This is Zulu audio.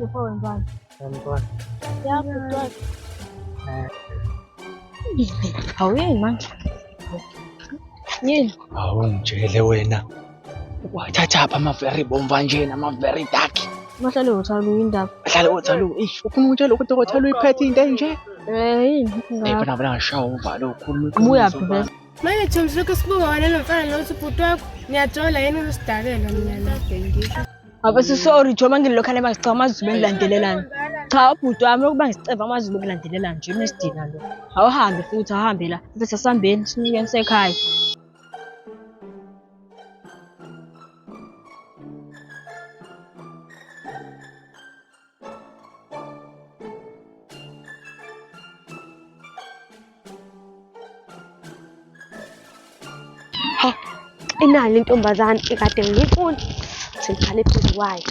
phone van. Nandun. Yeah, but Eh, awuyeni manje. Yini? Hawu ngitshele wena. Wathathapha ama-very bomva nje nama-very dark. Bahlale uthalu indaba. Ahlale othalu. Ufuna ukutshela ukuthi othalu iphethe into enje? Yini? Bona bona ngishawa uvalo ukhuluma Ubuya phi vese? Manje Thomas lokho sibuka wena lomfana lo ubhuti wakho niyajola yena usidakela mina nade ngisho. Ngabe sorry Joma ngilokhane bangisicela amazulu engilandelelana. Cha ubhuti wami lokuba ngisiceva amazulu engilandelelana nje unesidina lo. Awuhambe futhi ahambe la. Bese sasambeni sinike nisekhaya. Inali intombazane ekade ngiyifuna sengikhale phezu kwayo.